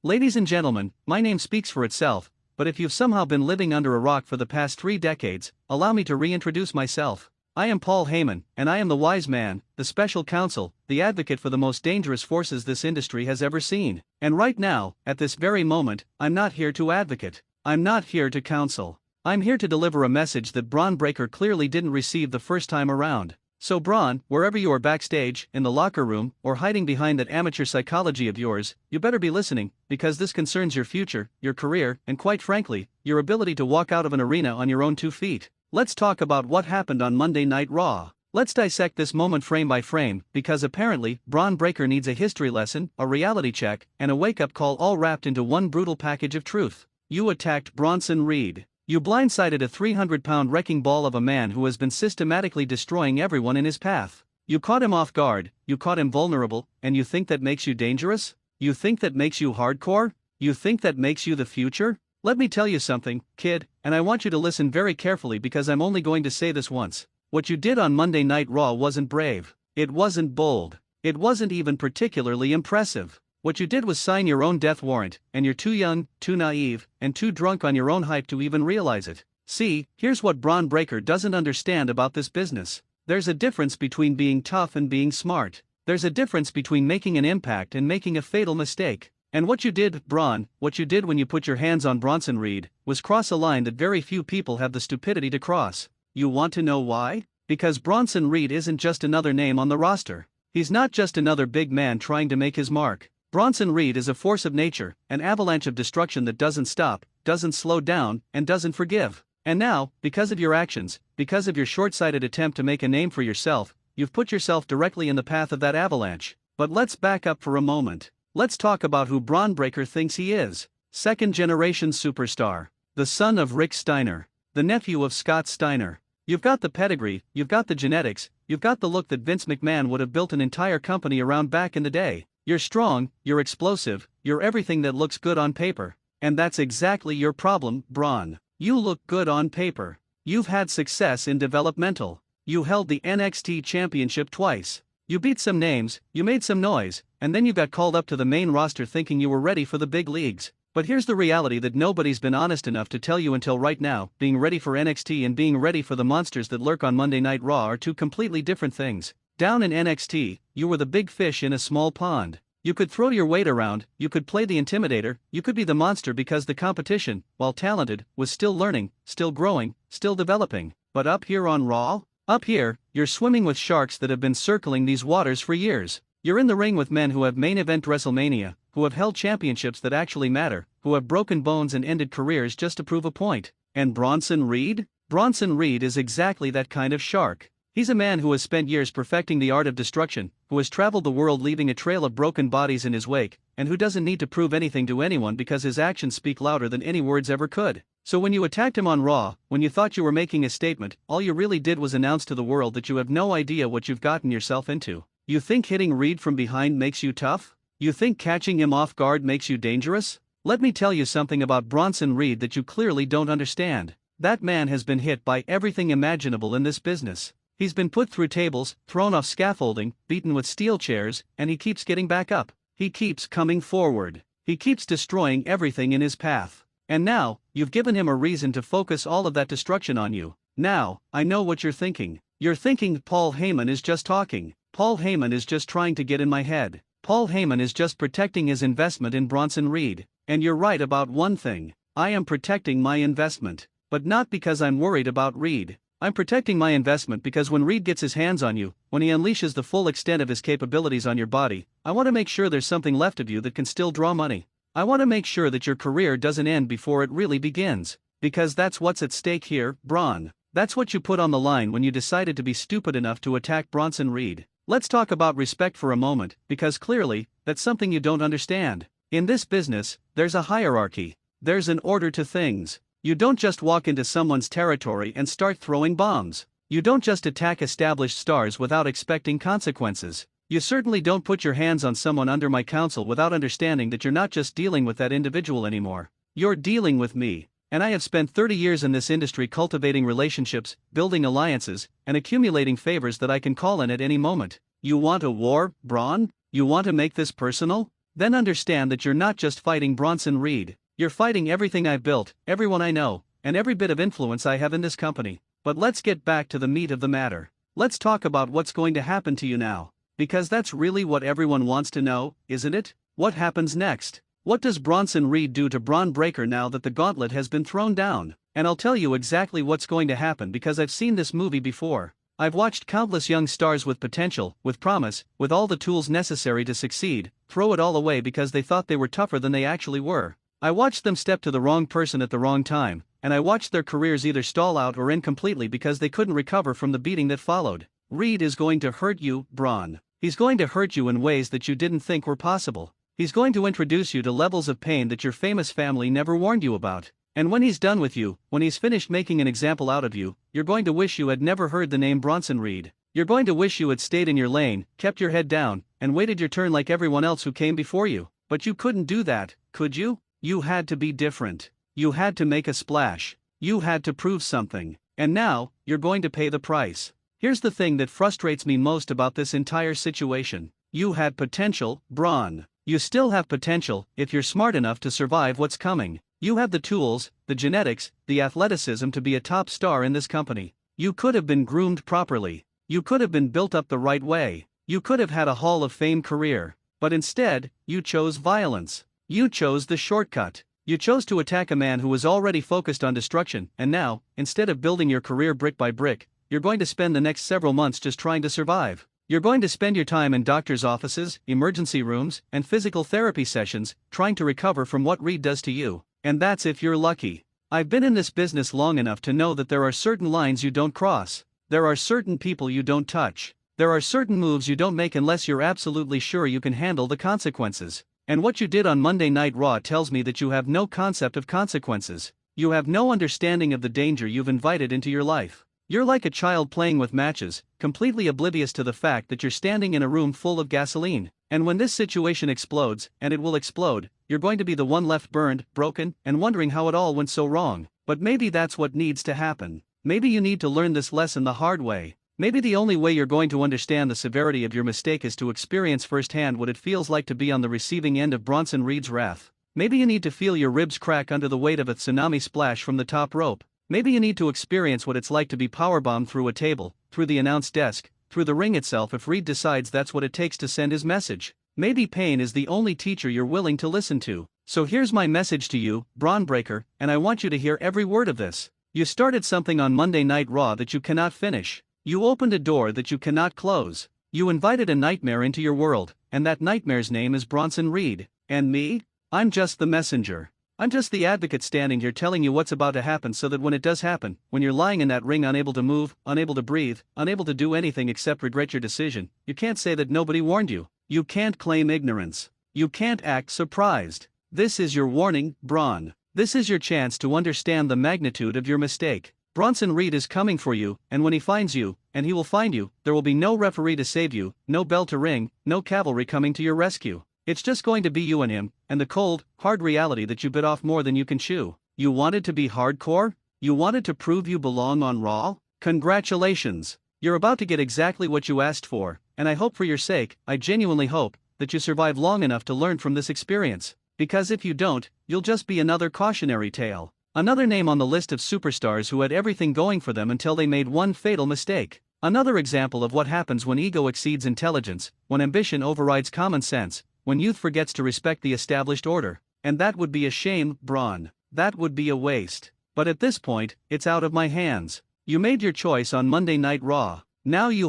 Ladies and gentlemen, my name speaks for itself, but if you've somehow been living under a rock for the past 3 decades, allow me to reintroduce myself. I am Paul Heyman, and I am the wise man, the special counsel, the advocate for the most dangerous forces this industry has ever seen. And right now, at this very moment, I'm not here to advocate. I'm not here to counsel. I'm here to deliver a message that Bron Breakker clearly didn't receive the first time around. So Bron, wherever you are backstage, in the locker room, or hiding behind that amateur psychology of yours, you better be listening, because this concerns your future, your career, and quite frankly, your ability to walk out of an arena on your own 2 feet. Let's talk about what happened on Monday Night Raw. Let's dissect this moment frame by frame, because apparently, Bron Breakker needs a history lesson, a reality check, and a wake-up call all wrapped into one brutal package of truth. You attacked Bronson Reed. You blindsided a 300-pound wrecking ball of a man who has been systematically destroying everyone in his path. You caught him off guard, you caught him vulnerable, and you think that makes you dangerous? You think that makes you hardcore? You think that makes you the future? Let me tell you something, kid, and I want you to listen very carefully because I'm only going to say this once. What you did on Monday Night Raw wasn't brave. It wasn't bold. It wasn't even particularly impressive. What you did was sign your own death warrant, and you're too young, too naive, and too drunk on your own hype to even realize it. See, here's what Bron Breakker doesn't understand about this business. There's a difference between being tough and being smart. There's a difference between making an impact and making a fatal mistake. And what you did, Bron, what you did when you put your hands on Bronson Reed, was cross a line that very few people have the stupidity to cross. You want to know why? Because Bronson Reed isn't just another name on the roster. He's not just another big man trying to make his mark. Bronson Reed is a force of nature, an avalanche of destruction that doesn't stop, doesn't slow down, and doesn't forgive. And now, because of your actions, because of your short-sighted attempt to make a name for yourself, you've put yourself directly in the path of that avalanche. But let's back up for a moment. Let's talk about who Bron Breakker thinks he is. Second-generation superstar. The son of Rick Steiner. The nephew of Scott Steiner. You've got the pedigree, you've got the genetics, you've got the look that Vince McMahon would have built an entire company around back in the day. You're strong, you're explosive, you're everything that looks good on paper. And that's exactly your problem, Bron. You look good on paper. You've had success in developmental. You held the NXT championship twice. You beat some names, you made some noise, and then you got called up to the main roster thinking you were ready for the big leagues. But here's the reality that nobody's been honest enough to tell you until right now: being ready for NXT and being ready for the monsters that lurk on Monday Night Raw are two completely different things. Down in NXT, you were the big fish in a small pond. You could throw your weight around, you could play the intimidator, you could be the monster because the competition, while talented, was still learning, still growing, still developing. But up here on Raw? Up here, you're swimming with sharks that have been circling these waters for years. You're in the ring with men who have main event WrestleMania, who have held championships that actually matter, who have broken bones and ended careers just to prove a point. And Bronson Reed? Bronson Reed is exactly that kind of shark. He's a man who has spent years perfecting the art of destruction, who has traveled the world leaving a trail of broken bodies in his wake, and who doesn't need to prove anything to anyone because his actions speak louder than any words ever could. So when you attacked him on Raw, when you thought you were making a statement, all you really did was announce to the world that you have no idea what you've gotten yourself into. You think hitting Reed from behind makes you tough? You think catching him off guard makes you dangerous? Let me tell you something about Bronson Reed that you clearly don't understand. That man has been hit by everything imaginable in this business. He's been put through tables, thrown off scaffolding, beaten with steel chairs, and he keeps getting back up. He keeps coming forward. He keeps destroying everything in his path. And now, you've given him a reason to focus all of that destruction on you. Now, I know what you're thinking. You're thinking Paul Heyman is just talking. Paul Heyman is just trying to get in my head. Paul Heyman is just protecting his investment in Bronson Reed. And you're right about one thing. I am protecting my investment. But not because I'm worried about Reed. I'm protecting my investment because when Reed gets his hands on you, when he unleashes the full extent of his capabilities on your body, I want to make sure there's something left of you that can still draw money. I want to make sure that your career doesn't end before it really begins. Because that's what's at stake here, Bron. That's what you put on the line when you decided to be stupid enough to attack Bronson Reed. Let's talk about respect for a moment, because clearly, that's something you don't understand. In this business, there's a hierarchy. There's an order to things. You don't just walk into someone's territory and start throwing bombs. You don't just attack established stars without expecting consequences. You certainly don't put your hands on someone under my counsel without understanding that you're not just dealing with that individual anymore. You're dealing with me. And I have spent 30 years in this industry cultivating relationships, building alliances, and accumulating favors that I can call in at any moment. You want a war, Bron? You want to make this personal? then understand that you're not just fighting Bronson Reed, you're fighting everything I've built, everyone I know, and every bit of influence I have in this company. But let's get back to the meat of the matter. Let's talk about what's going to happen to you now. Because that's really what everyone wants to know, isn't it? What happens next? What does Bronson Reed do to Bron Breakker now that the gauntlet has been thrown down? And I'll tell you exactly what's going to happen because I've seen this movie before. I've watched countless young stars with potential, with promise, with all the tools necessary to succeed, throw it all away because they thought they were tougher than they actually were. I watched them step to the wrong person at the wrong time, and I watched their careers either stall out or end completely because they couldn't recover from the beating that followed. Reed is going to hurt you, Bron. He's going to hurt you in ways that you didn't think were possible. He's going to introduce you to levels of pain that your famous family never warned you about. And when he's done with you, when he's finished making an example out of you, you're going to wish you had never heard the name Bronson Reed. You're going to wish you had stayed in your lane, kept your head down, and waited your turn like everyone else who came before you. But you couldn't do that, could you? You had to be different. You had to make a splash. You had to prove something. And now, you're going to pay the price. Here's the thing that frustrates me most about this entire situation. You had potential, Bron. You still have potential, if you're smart enough to survive what's coming. You have the tools, the genetics, the athleticism to be a top star in this company. You could have been groomed properly. You could have been built up the right way. You could have had a Hall of Fame career. But instead, you chose violence. You chose the shortcut. You chose to attack a man who was already focused on destruction, and now, instead of building your career brick by brick, you're going to spend the next several months just trying to survive. You're going to spend your time in doctors' offices, emergency rooms, and physical therapy sessions, trying to recover from what Reed does to you. And that's if you're lucky. I've been in this business long enough to know that there are certain lines you don't cross. There are certain people you don't touch. There are certain moves you don't make unless you're absolutely sure you can handle the consequences. And what you did on Monday Night Raw tells me that you have no concept of consequences. You have no understanding of the danger you've invited into your life. You're like a child playing with matches, completely oblivious to the fact that you're standing in a room full of gasoline. And when this situation explodes, and it will explode, you're going to be the one left burned, broken, and wondering how it all went so wrong. But maybe that's what needs to happen. Maybe you need to learn this lesson the hard way. Maybe the only way you're going to understand the severity of your mistake is to experience firsthand what it feels like to be on the receiving end of Bronson Reed's wrath. Maybe you need to feel your ribs crack under the weight of a tsunami splash from the top rope. Maybe you need to experience what it's like to be powerbombed through a table, through the announce desk, through the ring itself if Reed decides that's what it takes to send his message. Maybe pain is the only teacher you're willing to listen to. So here's my message to you, Bron Breakker, and I want you to hear every word of this. You started something on Monday Night Raw that you cannot finish. You opened a door that you cannot close. You invited a nightmare into your world, and that nightmare's name is Bronson Reed. And me? I'm just the messenger. I'm just the advocate standing here telling you what's about to happen so that when it does happen, when you're lying in that ring unable to move, unable to breathe, unable to do anything except regret your decision, you can't say that nobody warned you. You can't claim ignorance. You can't act surprised. This is your warning, Bron. This is your chance to understand the magnitude of your mistake. Bronson Reed is coming for you, and when he finds you, and he will find you, there will be no referee to save you, no bell to ring, no cavalry coming to your rescue. It's just going to be you and him, and the cold, hard reality that you bit off more than you can chew. You wanted to be hardcore? You wanted to prove you belong on Raw? Congratulations! You're about to get exactly what you asked for, and I hope for your sake, I genuinely hope, that you survive long enough to learn from this experience. Because if you don't, you'll just be another cautionary tale. Another name on the list of superstars who had everything going for them until they made one fatal mistake. Another example of what happens when ego exceeds intelligence, when ambition overrides common sense, when youth forgets to respect the established order. And that would be a shame, Bron. That would be a waste. But at this point, it's out of my hands. You made your choice on Monday Night Raw. Now you